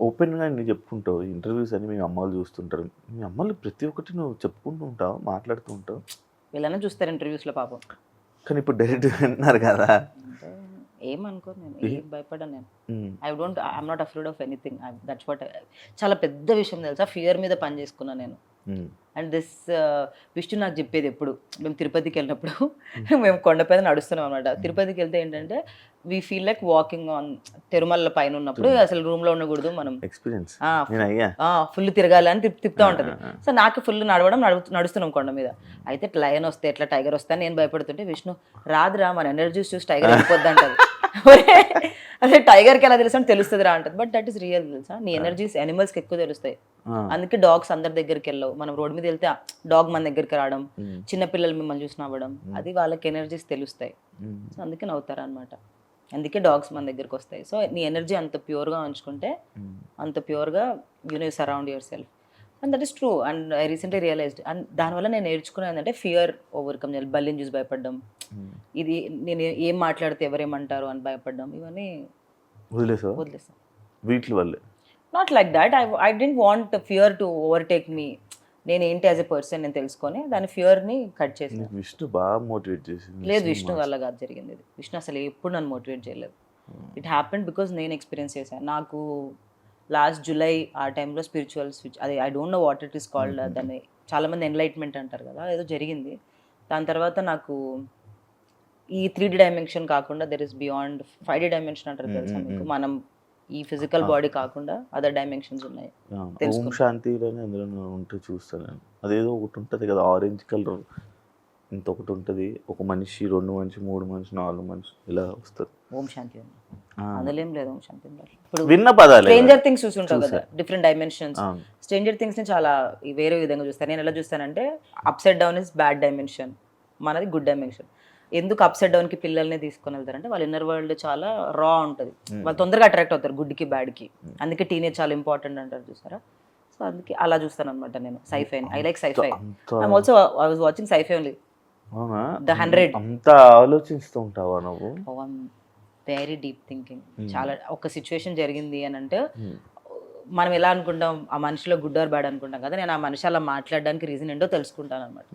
ఓపెన్‌గా అన్ని చెప్పుకుంటావు. ఇంటర్వ్యూస్ అన్ని మీ అమ్మోళ్ళు చూస్తుంటారు. మీ అమ్మోళ్ళు ప్రతి ఒక్కటి నువ్వు చెప్పుకుంటూ ఉంటావా? మాట్లాడుతూ ఉంటావు. వీళ్ళనే చూస్తారు ఇంటర్వ్యూస్లో పాపం. కానీ ఇప్పుడు డైరెక్ట్‌గా వింటున్నారు కదా! అంటే ఏమనుకోను నేను, ఏం భయపడను నేను. హ్మ్. I'm not afraid of anything. That's what. చాలా పెద్ద విషయం తెలుసా, ఫియర్ మీద పని చేసుకున్నా నేను. హ్మ్. అండ్ దిస్ విష్ణు నాకు చెప్పేది ఎప్పుడు, మేము తిరుపతికి వెళ్ళినప్పుడు మేము కొండపైన నడుస్తున్నాం అనమాట. తిరుపతికి వెళ్తే ఏంటంటే we feel like walking on Tirumala పైన ఉన్నప్పుడు అసలు రూమ్లో ఉండకూడదు మనం, ఎక్స్‌పీరియన్స్. నేను అయ్యా. ఫుల్ తిరగాలి అని తిప్పుతూ ఉంటుంది. సో నాకు ఫుల్ నడుస్తున్నాం కొండ మీద. అయితే లయన్ వస్తే ఎట్లా, టైగర్ వస్తే అని నేను భయపడుతుంటే విష్ణు రాదురా మన ఎనర్జీస్ చూసి టైగర్ వెళ్ళిపోద్ది అంటది. అదే టైగర్కి ఎలా తెలుసు అని తెలుస్తుంది రా అంటది. బట్ దట్ ఈస్ రియల్ తెలుసా, నీ ఎనర్జీస్ యానిమల్స్కి ఎక్కువ తెలుస్తాయి. అందుకే డాగ్స్ అందరి దగ్గరికి వెళ్ళవు. మనం రోడ్ మీద వెళ్తే డాగ్ మన దగ్గరికి రావడం, చిన్నపిల్లలు మిమ్మల్ని చూసి నవ్వడం, అది వాళ్ళకి ఎనర్జీస్ తెలుస్తాయి. సో అందుకే నవ్వుతారు అనమాట. అందుకే డాగ్స్ మన దగ్గరికి వస్తాయి. సో నీ ఎనర్జీ అంత ప్యూర్గా ఉంచుకుంటే అంత ప్యూర్గా you surround yourself. And that is true. And I recently realized. And దానివల్ల నేను నేర్చుకునేది ఏంటంటే ఫియర్ ఓవర్కమ్ చేయాలి. బల్లిని చూసి భయపడడం, ఇది నేను ఏం మాట్లాడితే ఎవరేమంటారు అని భయపడడం, ఇవన్నీ వదిలేసాను. వీటి వల్లే not like that. I don't want fear to overtake me. నేను ఏంటి యాజ్ ఎ పర్సన్ నేను తెలుసుకొని దాని ఫియర్ని కట్ చేసాను. విష్ణు బాగా మోటివేట్ చేసింది. లేదు, విష్ణు వల్ల కాదు జరిగింది ఇది. విష్ణు అసలు ఎప్పుడు నన్ను మోటివేట్ చేయలేదు. ఇట్ హ్యాపెండ్ బికాజ్ నేను ఎక్స్పీరియన్స్ చేశాను. నాకు లాస్ట్ జూలై ఆ టైంలో స్పిరిచువల్ స్విచ్, అది I don't know what it is called, దాన్ని చాలామంది ఎన్లైట్మెంట్ అంటారు కదా, ఏదో జరిగింది. దాని తర్వాత నాకు ఈ 3D డైమెన్షన్ కాకుండా there is beyond 5D dimension అంటారు తెలుసా మీకు. మనం ఈ ఫిజికల్ బాడీ కాకుండా అదర్ డైమెన్షన్స్ ఉన్నాయి. ఓం శాంతిలోనే అందులో ఉంటే చూస్తాను నేను. అదేదో ఒకటి ఉంటుంది కదా ఆరెంజ్ కలర్, ఇంత ఒకటి ఉంటుంది, ఒక మనిషి, 2 మనిషి, 3 మనిషి, 4 మనిషి ఇలా వస్తారు. ఓం శాంతి అందులో ఏం లేదు. ఓం శాంతి ఇప్పుడు విన్న పదాలు. స్ట్రేంజర్ థింగ్స్ చూసుంటావు కదా, డిఫరెంట్ డైమెన్షన్స్. స్ట్రేంజర్ థింగ్స్ ని చాలా వేరే విధంగా చూస్తాను. నేను ఎలా చూస్తానంటే upside down is bad dimension, మనది గుడ్ డైమెన్షన్. ఎందుకు అప్ సైడ్ డౌన్కి పిల్లల్ని తీసుకొని వెళ్తారంటే వాళ్ళ ఇన్నర్ వరల్డ్ చాలా రా ఉంటుంది, వాళ్ళు తొందరగా అట్రాక్ట్ అవుతారు గుడ్కి బ్యాడ్కి. అందుకే టీనేజ్ చాలా ఇంపార్టెంట్ అంటారు చూసారా. సో అందుకే అలా చూస్తాను అనమాట నేను సైఫైని. I like sci fi. I'm also I was watching sci fi only. The 100. అంత ఆలోచిస్తూ ఉంటావా నువ్వు? Very deep thinking. చాలా ఒక సిచ్యువేషన్ జరిగింది అని అంటే మనం ఎలా అనుకుంటాం, ఆ మనిషిలో గుడ్ ఆర్ బ్యాడ్ అనుకుంటాం కదా, నేను ఆ మనిషి అలా మాట్లాడడానికి రీజన్ ఏంటో తెలుసుకుంటాను అనమాట.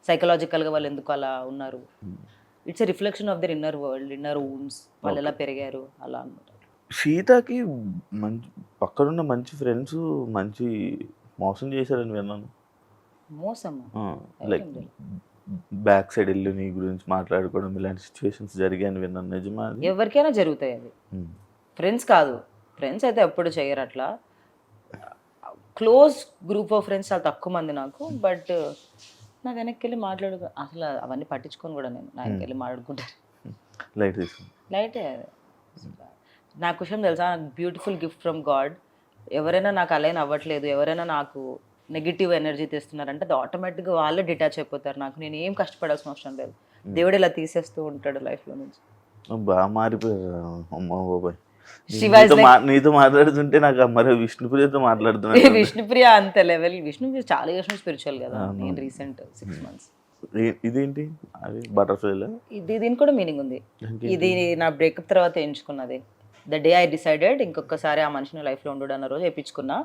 సైకలాజికల్గా వాళ్ళు ఎందుకు అలా ఉన్నారు, it's a reflection of their inner world, inner wounds, వాళ్ళు ఎలా పెరిగారు అలా అనమాట. సీతకి మంచి పక్కనున్న మంచి ఫ్రెండ్స్ మంచి మోసం చేశారని విన్నాను. మోసమా? లైక్ బ్యాక్ సైడ్ వెళ్ళి నీ గురించి మాట్లాడుకోవడం, ఇలాంటి సిచ్యువేషన్స్ జరిగాయని విన్నాను. నిజమా? ఎవరికైనా జరుగుతాయి అవి. ఫ్రెండ్స్ కాదు, ఫ్రెండ్స్ అయితే ఎప్పుడు చేయరు అట్లా. క్లోజ్ గ్రూప్ ఆఫ్ ఫ్రెండ్స్ చాలా తక్కువ మంది నాకు. బట్ నా వెనక్కి వెళ్ళి అసలు అవన్నీ పట్టించుకొని కూడా నేను నా వెనక్కి వెళ్ళి మాట్లాడుకుంటాను. లైటే. నాకు విషయం తెలుసా, నాకు బ్యూటిఫుల్ గిఫ్ట్ ఫ్రమ్ గాడ్. ఎవరైనా నాకు అలైన్ అవ్వట్లేదు, ఎవరైనా నాకు నెగిటివ్ ఎనర్జీ తెస్తున్నారంటే అది ఆటోమేటిక్గా వాళ్ళే డిటాచ్ అయిపోతారు. నాకు నేను ఏం కష్టపడాల్సిన అవసరం లేదు. దేవుడు ఇలా తీసేస్తూ ఉంటాడు లైఫ్లో నుంచి. బాగా మారిపోయారు అమ్మ బాబాయ్. శివాజీ నీతో మాట్లాడుతుంటే నాకు మరి విష్ణుప్రియతో మాట్లాడుతున్నా. విష్ణుప్రియ అంత లెవెల్. విష్ణుప్రియ చాలా ఇయర్స్ స్పిరిచువల్ కదా. నేను రీసెంట్ 6 months. ఇదేంటి అది బటర్ఫ్లైలో? దీనికి కూడా మీనింగ్ ఉంది. ఇది నా బ్రేకప్ తర్వాత ఎంచుకున్నది. ద డే ఐ డిసైడెడ్ ఇంకొకసారి ఆ మనిషిని లైఫ్లో ఉండడు అన్న రోజు వేయించుకున్నా.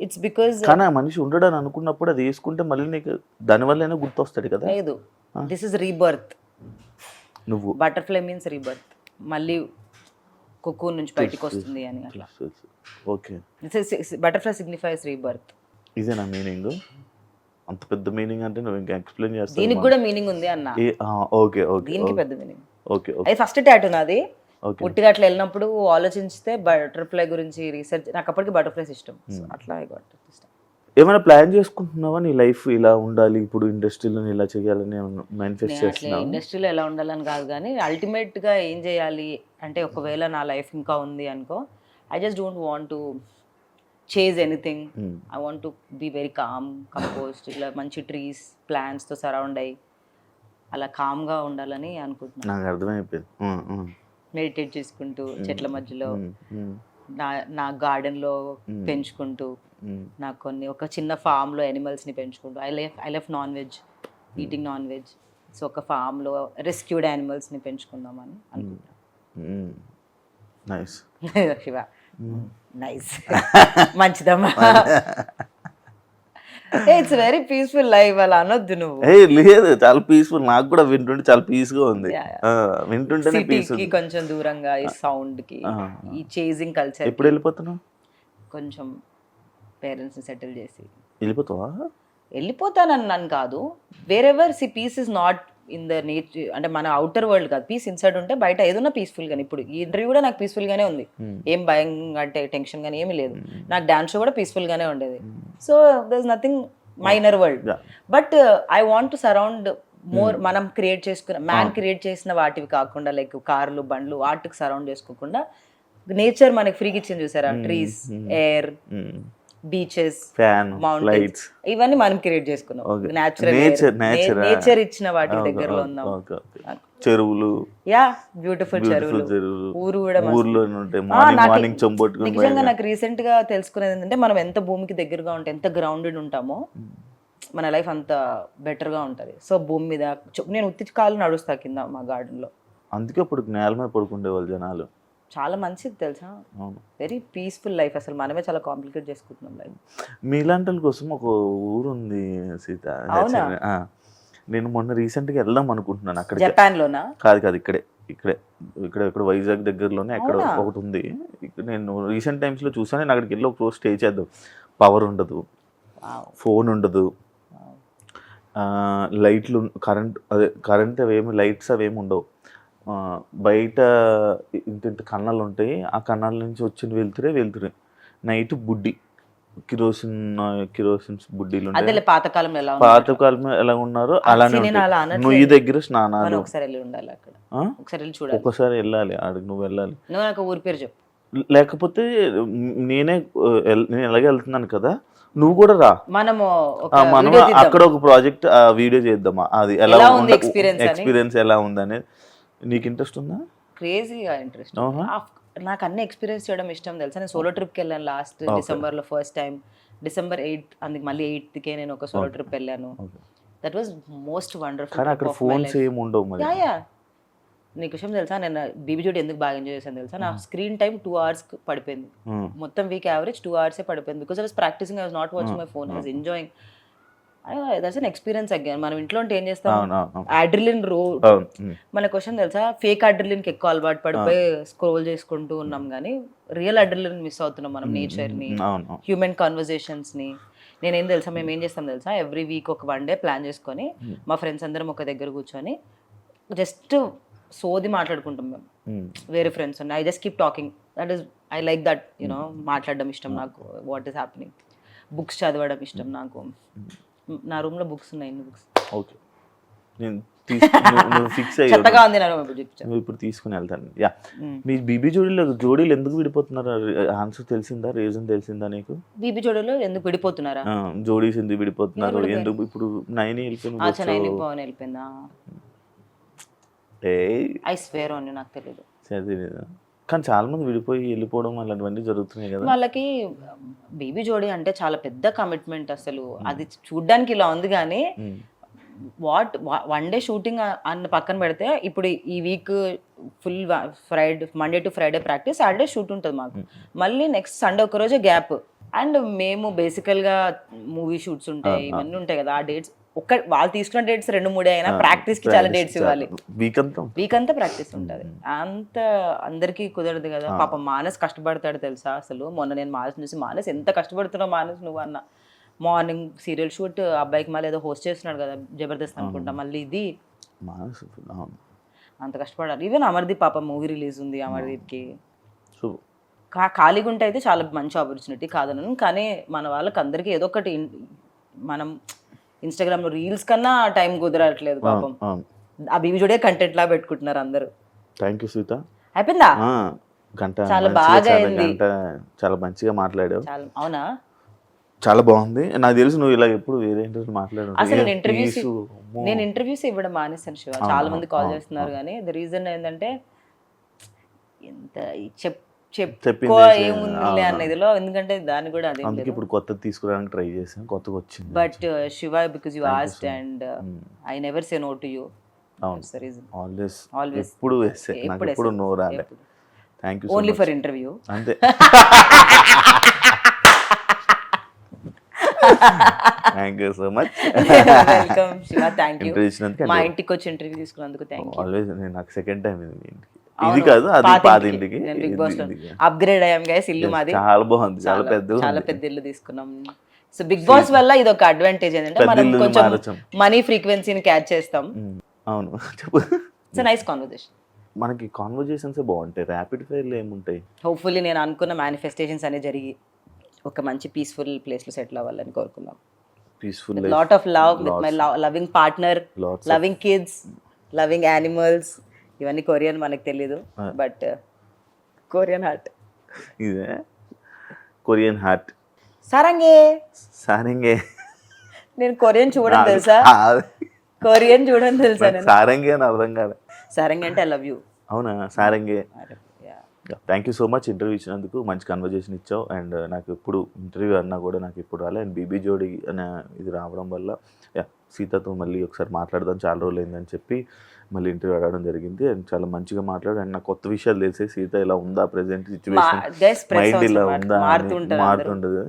ఇట్స్ బికాజ్ కానీ ఆ మనిషి ఉండడని అనుకున్నప్పుడు అది వేసుకుంటే మళ్ళీ నీకు దానివల్ల గుర్తొస్తాడు కదా. లేదు, దిస్ ఇస్ రీబర్త్. నువ్వు బటర్ఫ్లై మీన్స్ రీబర్త్, మళ్ళీ కుక్కూన్ నుంచి బయటికి వస్తుంది అని అట్లా. Okay, butterfly signifies rebirth. ఇదేనా మీనింగ్? అంత పెద్ద మీనింగ్ అంటే నువ్వు ఇంకా ఎక్స్ప్లెయిన్ చేస్తావు. దీనికి కూడా మీనింగ్ ఉంది అన్న. ఓకే ఓకే, దీనికి పెద్ద మీనింగ్. ఓకే, అది ఫస్ట్ టాటూ నాది. పుట్టిగా అట్లా వెళ్ళినప్పుడు ఆలోచిస్తే బటర్ఫ్లై గురించి రీసెర్చ్, నాకు అప్పటికి బటర్ఫ్లైస్ ఇష్టం. అట్లా ఇష్టం. ఏమైనా ప్లాన్ చేసుకుంటున్నావా నీ లైఫ్ ఇలా ఉండాలి, ఇప్పుడు ఇండస్ట్రీలో ఇలా చేయాలని మేనిఫెస్ట్ చేస్తున్నావా? ఇండస్ట్రీలో ఎలా ఉండాలని కాదు కానీ అల్టిమేట్గా ఏం చేయాలి అంటే, ఒకవేళ నా లైఫ్ ఇంకా ఉంది అనుకో, I just don't want to chase anything. I want to be very calm, composed, ఇలా మంచి ట్రీస్ ప్లాంట్స్తో సరౌండ్ అయ్యి అలా కామ్గా ఉండాలని అనుకుంటున్నాను. నాకు అర్థమైపోయింది. మెడిటేట్ చేసుకుంటూ చెట్ల మధ్యలో నా గార్డెన్లో పెంచుకుంటూ, నాకు ఒక చిన్న ఫామ్లో యానిమల్స్ని పెంచుకుంటూ, I love non veg, eating non veg. So ఒక ఫామ్లో రెస్క్యూడ్ యానిమల్స్ని పెంచుకుందామని అనుకుంటున్నాను. నైస్. శివ నైస్ మంచిదమ్మా. ఇట్స్ వెరీ పీస్ఫుల్ లైఫ్ అలా అనొద్దు నువ్వు. ఏ లేదు, చాలా పీస్ఫుల్. నాకు కూడా వింటుంటే చాలా పీస్ గా ఉంది. వింటుంటేనే పీస్. సిటీకి కొంచెం దూరంగా ఈ సౌండ్ కి ఈ చేజింగ్ కల్చర్. ఎప్పుడు వెళ్ళిపోతున్నావు? కొంచెం పేరెంట్స్ ని సెటిల్ చేసి వెళ్ళిపోతావా? వెళ్ళిపోతానన్నాను కాదు. Wherever peace is not in the nature, అంటే మన అవుటర్ వరల్డ్ కాదు, పీస్ ఇన్సైడ్ ఉంటే బయట ఏదైనా పీస్ఫుల్ గానే. ఇప్పుడు ఈ ఇంటర్వ్యూ కూడా నాకు పీస్ఫుల్ గానే ఉంది, ఏం భయం అంటే టెన్షన్ గానీ ఏమీ లేదు. నాకు డాన్స్ షో కూడా పీస్ఫుల్ గానే ఉండేది. So there is nothing minor world. But I want to surround more. మనం క్రియేట్ చేసుకున్న మ్యాన్ క్రియేట్ చేసిన వాటివి కాకుండా, లైక్ కార్లు బండ్లు వాటికి సరౌండ్ చేసుకోకుండా నేచర్ మనకి ఫ్రీకి ఇచ్చింది చూసారా, trees, air, beaches, fan, mountains, ఇవన్నీ మనం క్రియేట్ చేసుకున్నాం. నేచర్ ఇచ్చిన వాటి దగ్గరలో ఉన్నాం. చెరువులు, యా బ్యూటిఫుల్ చెరువులు, ఊరు కూడా ఊర్లో ఉంటాయి. మార్నింగ్ చెంబొట్టుకుని. నిజంగా నాకు రీసెంట్ గా తెలుసుకునేది ఏంటంటే, మనం ఎంత భూమికి దగ్గరగా ఉంటే, ఎంత గ్రౌండెడ్ ఉంటామో, మన లైఫ్ అంత బెటర్ గా ఉంటది. సో భూమి మీద నేను ఉత్తి కాలు నడుస్తా కింద మా గార్డెన్ లో. అందుకే ఇప్పుడు నేల మీద పడుకుండే వాళ్ళు జనాలు. చాలా మంచిది తెలుసా, వెరీ పీస్ఫుల్ లైఫ్. అసలు మనమే చాలా కాంప్లికేట్ చేసుకుంటున్నాం లైఫ్. మీలాంటి వాళ్ళ కోసం ఒక ఊరు ఉంది సీత. నేను మొన్న రీసెంట్ గా వెళ్దాం అనుకుంటున్నాను. అక్కడ జపాన్ లోనా? కాదు కాదు, ఇక్కడే ఇక్కడ వైజాగ్ దగ్గరలోనే ఎక్కడ ఒకటి ఉంది. నేను రీసెంట్ టైమ్స్ లో చూసాను. నేను అక్కడికి వెళ్ళి ఒక రోజు స్టే చేద్దాం. పవర్ ఉండదు, ఫోన్ ఉండదు, లైట్లు, కరెంట్ అవేమి, లైట్స్ అవేమి ఉండవు. బయట ఇంత కన్నాలు ఉంటాయి. ఆ కన్నాల నుంచి వచ్చిన వెళ్తురే. నైట్ బుడ్డి కిరోసిన్ బుడ్డీలు. పాతకాలం ఎలా ఉన్నారో అలానే నువ్వు దగ్గర స్నానాలు. ఒకసారి వెళ్ళాలి ఆడికి, నువ్వు వెళ్ళాలి. ఊరి పేరు చెప్పు. లేకపోతే నేను ఎలాగే వెళ్తున్నాను కదా, నువ్వు కూడా రా. మనం అక్కడ ఒక ప్రాజెక్ట్ వీడియో చేద్దామా, అది ఎలా ఉంది, ఎక్స్పీరియన్స్ ఎలా ఉందనేది. నీకు ఇంట్రెస్ట్ ఉందా? క్రేజీగా ఇంట్రెస్ట్. నాకు అన్ని ఎక్స్పీరియన్స్ చేయడం ఇష్టం తెలుసా. నేను సోలో ట్రిప్కి వెళ్ళాను లాస్ట్ డిసెంబర్లో, ఫస్ట్ టైం December 8th. అందుకు మళ్ళీ 8th నేను ఒక సోలో ట్రిప్ వెళ్ళాను. That was most wonderful. అక్కడ ఫోన్స్ ఏమి ఉండవు మరి. నీకు విషయం తెలుసా, నేను బీబీ జోడి ఎందుకు బాగా ఎంజాయ్ చేశాను తెలుసా? నా స్క్రీన్ టైం 2 hours పడిపోయింది. మొత్తం వీక్ యావరేజ్ 2 hours పడిపోయింది. Because I was practicing, I was not watching my phone, I was enjoying. That's an experience again. మనం ఇంట్లో ఉంటే ఏం చేస్తాం, అడ్రిలిన్ మన క్వశ్చన్ తెలుసా, ఫేక్ అడ్రిలిన్ కి ఎక్కువ అలవాటు పడిపోయి స్క్రోల్ చేసుకుంటూ ఉన్నాం, కానీ రియల్ అడ్రిలిన్ మిస్ అవుతున్నాం మనం. నేచర్ ని, హ్యూమన్ కాన్వర్జేషన్స్ ని. నేనేం తెలుసా, మేము ఏం చేస్తాం తెలుసా, ఎవ్రీ వీక్ ఒక 1 day ప్లాన్ చేసుకొని మా ఫ్రెండ్స్ అందరం ఒక దగ్గర కూర్చొని జస్ట్ సోది మాట్లాడుకుంటాం మేము. వేరే ఫ్రెండ్స్ ఉన్నాయి, I just keep talking. That is, I like that, you know. మాట్లాడడం ఇష్టం నాకు, వాట్ ఈస్ హ్యాపెనింగ్. బుక్స్ చదవడం ఇష్టం నాకు. నా రూమ్ లో బుక్స్ ఉన్నాయి, ఎన్ని బుక్స్. ఓకే, నేను ఫిక్స్ అయ్యి చెత్తగా ఉంది నా రూమ్. ఇప్పుడు తీసుకుని వెళ్తాను. యా, మీ బీబీ జోడీలు ఎందుకు విడిపోతున్నారు? ఆన్సర్ తెలిసిందా, రీజన్ తెలిసిందా నీకు? బీబీ జోడీలు ఎందుకు విడిపోతున్నారా? జోడీస్ ఎందుకు విడిపోతున్నారు, ఎందుకు? ఇప్పుడు నైని వెళ్ళిపోయిందా? ఐ స్వేర్ ఆన్ యు, నాకు తెలియదు. కానీ చాలా మంది విడిపోయి వెళ్ళిపోవడం అలాంటివన్నీ జరుగుతున్నాయి కదా. వాళ్ళకి బేబీ జోడీ అంటే చాలా పెద్ద కమిట్మెంట్. అసలు అది చూడ్డానికి ఇలా ఉంది, కానీ వాట్ 1 day షూటింగ్ అన్న పక్కన పెడితే, ఇప్పుడు ఈ week full Monday to Friday practice, Saturday shoot ఉంటుంది మాకు. మళ్ళీ నెక్స్ట్ సండే ఒక రోజే గ్యాప్. అండ్ మేము బేసికల్గా మూవీ షూట్స్ ఉంటాయి, ఇవన్నీ ఉంటాయి కదా. ఆ డేట్స్ వాళ్ళు తీసుకున్న డేట్స్ 2-3 అయినా ప్రాక్టీస్ కి చాలా డేట్స్ ఇవ్వాలి. వీక్ అంతా ప్రాక్టీస్ ఉంటుంది. అంత అందరికీ కుదరదు కదా. పాపం మానస్ కష్టపడతాడు తెలుసా. అసలు మొన్న నేను మానస్ చూసి, మానస్ ఎంత కష్టపడుతున్నావు మానస్ నువ్వు అన్న. మార్నింగ్ సీరియల్ షూట్, అబ్బాయికి మళ్ళీ ఏదో హోస్ట్ చేస్తున్నాడు కదా, జబర్దస్త్ అనుకుంటా, మళ్ళీ ఇది అంత కష్టపడాలి. ఈవెన్ అమర్దీప్ పాప మూవీ రిలీజ్ ఉంది, అమర్దీప్కి. ఖాళీగా ఉంటే అయితే చాలా మంచి ఆపర్చునిటీ కాదనను, కానీ మన వాళ్ళకి అందరికీ ఏదో ఒకటి, మనం ఇన్స్టాగ్రామ్ లో రీల్స్ కన్నా టైం కుదరట్లేదు పాపం. ఆ బీబీ జోడే కంటెంట్ లా పెట్టుకుంటున్నారు అందరూ. Thank you Sita. అయిపోయిందా? గంట చాలా బాగా అయింది. చాలా మంచిగా మాట్లాడావు. అవునా? చాలా బాగుంది. నాకు తెలుసు నువ్వు ఇలా ఎప్పుడు వేరే ఇంటర్వ్యూ మాట్లాడు. అసలు నేను ఇంటర్వ్యూస్ ఇవ్వడం మానేసాను శివ. చాలా మంది కాల్ చేస్తున్నారు, కానీ ద రీజన్ ఏంటంటే ఎంత ఏముంది అనేదిలో, ఎందుకంటే దాన్ని కూడా అదే. అందుకే ఇప్పుడు కొత్తది తీసుకురావడానికి ట్రై చేసాను, కొత్తగా వచ్చింది. But Shiva, because you asked and I never say no to you. అవును. That's the reason. Always Always. ఎప్పుడు ఎస్సే, నాకు ఎప్పుడు ఎప్పుడు essay. నో రాలే. Thank you so Only much. for interview. అంతే. Thank you so much. Welcome Shiva, thank you. Interview ఇచ్చినందుకు మా ఇంటికి వచ్చి ఇంటర్వ్యూ తీసుకున్నందుకు థ్యాంక్ యూ. ఆల్వేస్. నేను నాకు సెకండ్ టైం ఇది మీ ఇంటికి. ఇది కాదు, అది పాత ఇంటికి. నేను బిగ్ బాస్ లో అప్గ్రేడ్ అయ్యాం గైస్, ఇల్లు మాది చాలా బాగుంది, చాలా పెద్ద. చాలా పెద్ద ఇల్లు తీసుకున్నాం. సో బిగ్ బాస్ వల్ల ఇది ఒక అడ్వాంటేజ్ ఏంటంటే పెద్ద మనం ఇల్లు కొంచెం మారొచ్చాం. మనీ ఫ్రీక్వెన్సీని క్యాచ్ చేస్తాం. అవును చెప్పు. It's nice conversation. మనకి కాన్వర్జేషన్స్ బాగుంటాయి, ర్యాపిడ్ ఫైర్లు ఏముంటాయి. హోప్ఫుల్లీ నేను అనుకున్న మేనిఫెస్టేషన్స్ అనేవి జరిగి ఒక మంచి పీస్ఫుల్ ప్లేస్ లో సెటిల్ అవ్వాలని కోరుకుందాం. Peaceful lot of love with my loving partner, loving kids, loving animals. ఇవన్నీ కొరియన్ మనకు తెలీదు, బట్ కొరియన్ హార్ట్. ఇదే కొరియన్ హార్ట్. సారంగే. సారంగే. నేను కొరియన్ చూడడం తెలుసా, కొరియన్ చూడడం తెలుసా నేను. సారంగే అని అర్థం కాదు. సారంగే అంటే ఐ లవ్ యూ. అవునా, సారంగే. Thank you so much interview ఇచ్చినందుకు. మంచి కన్వర్జేషన్ ఇచ్చావు. అండ్ నాకు ఎప్పుడు ఇంటర్వ్యూ అన్నా కూడా నాకు ఇప్పుడు రాలే. అండ్ బీబీ జోడి అనే ఇది రావడం వల్ల సీతతో మళ్ళీ ఒకసారి మాట్లాడదాం, చాలా రోజులు అయిందని చెప్పి మళ్ళీ ఇంటర్వ్యూ అడగడం జరిగింది. అండ్ చాలా మంచిగా మాట్లాడు. అండ్ నాకు కొత్త విషయాలు తెలిసే, సీత ఇలా ఉందా ప్రెసెంట్ సిచ్యువేషన్, మైండ్ ఇలా ఉందా, మారుతుండదు.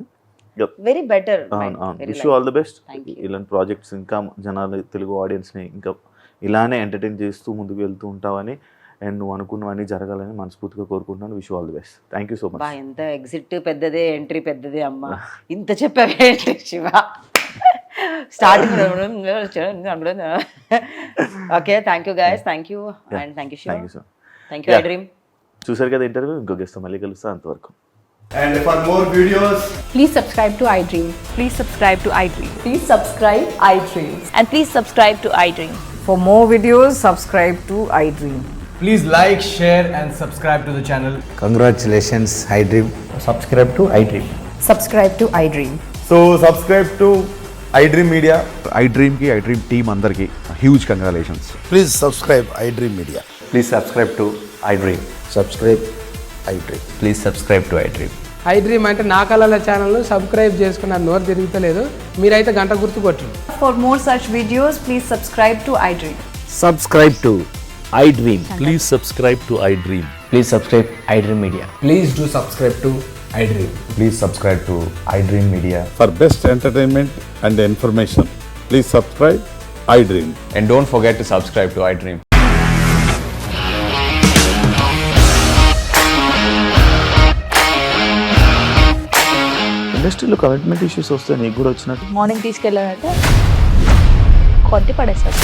Very better. అవును అవును. Wish you all the best. ఇలాంటి ప్రాజెక్ట్స్ ఇంకా జనాలు, తెలుగు ఆడియన్స్ని ఇంకా ఇలానే ఎంటర్టైన్ చేస్తూ ముందుకు వెళ్తూ ఉంటావని, అండ్ నువ్వు అనుకున్నవన్నీ జరగాలని మనస్ఫూర్తిగా కోరుకుంటున్నాను. Wish you all the best. Thank you so much. ఎంత ఎగ్జిట్ పెద్దదే, ఎంట్రీ పెద్దదే అమ్మా. ఇంత చెప్పావే Shiva. Starting. Okay, thank you guys, thank you. And thank you Shiva. Thank you so. Thank you iDream. చూసారు కదా ఇంటర్వ్యూ. ఇంకో గెస్ట్ మళ్ళీ కలుస్తా. అంతవరకు. And for more videos, Please subscribe to iDream. Please subscribe to iDream. Please subscribe iDream. And please subscribe to iDream. For more videos, subscribe to iDream. please like, share and subscribe to the channel. Congratulations, iDream. Subscribe to iDream. Subscribe to iDream. So subscribe to iDream Media. iDream ki iDream team andarki huge congratulations. Please subscribe iDream Media. Please subscribe to iDream. Subscribe iDream. Please subscribe to iDream. iDream అంటే నా కళల channel subscribe చేసుకున్న నోరు తిరుగుతలేదు, మీరైతే గంట గుర్తు కొట్టండి. For more such videos, please subscribe to iDream. Subscribe to iDream. Please subscribe to iDream. Please subscribe iDream Media. Please do subscribe to iDream. Please subscribe to iDream Media. For best entertainment and information, please subscribe iDream. And don't forget to subscribe to iDream. ఇండస్ట్రీలో commitment issues వస్తే నీకు కూడా వచ్చినట్టు. Morning తీసుకెళ్ళాలంటే కొట్టి పడేస్తారు.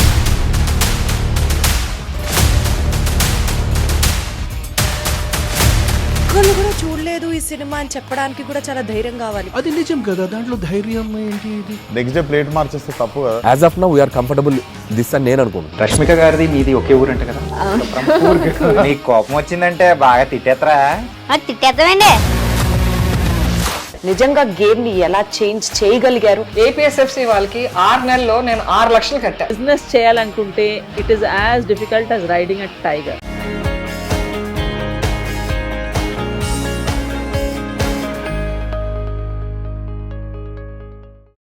ఒక్కళ్ళు కూడా చూడలేదు ఈ సినిమా అని చెప్పడానికి కూడా చాలా ధైర్యం కావాలి. అది నిజం కదా, దాంట్లో ధైర్యం ఏంటి? ఇది నెక్స్ట్ డే ప్లేట్ మార్చేస్తే తప్పు కదా. As of now, we are comfortable this అని నేను అనుకుంటున్నాను. రష్మిక గారిది మీది ఒకే ఊరంట కదా. నీకు కోపం వచ్చిందంటే బాగా తిట్టేత్తరా? తిట్టేద్దామండి. నిజంగా గేమ్ ని ఎలా చేంజ్ చేయగలిగారు? ఏపీఎస్ఎఫ్సి వాళ్ళకి 6 నెలల్లో నేను 6 లక్షలు కట్టా. బిజినెస్ చేయాలనుకుంటే it is as difficult as riding a tiger.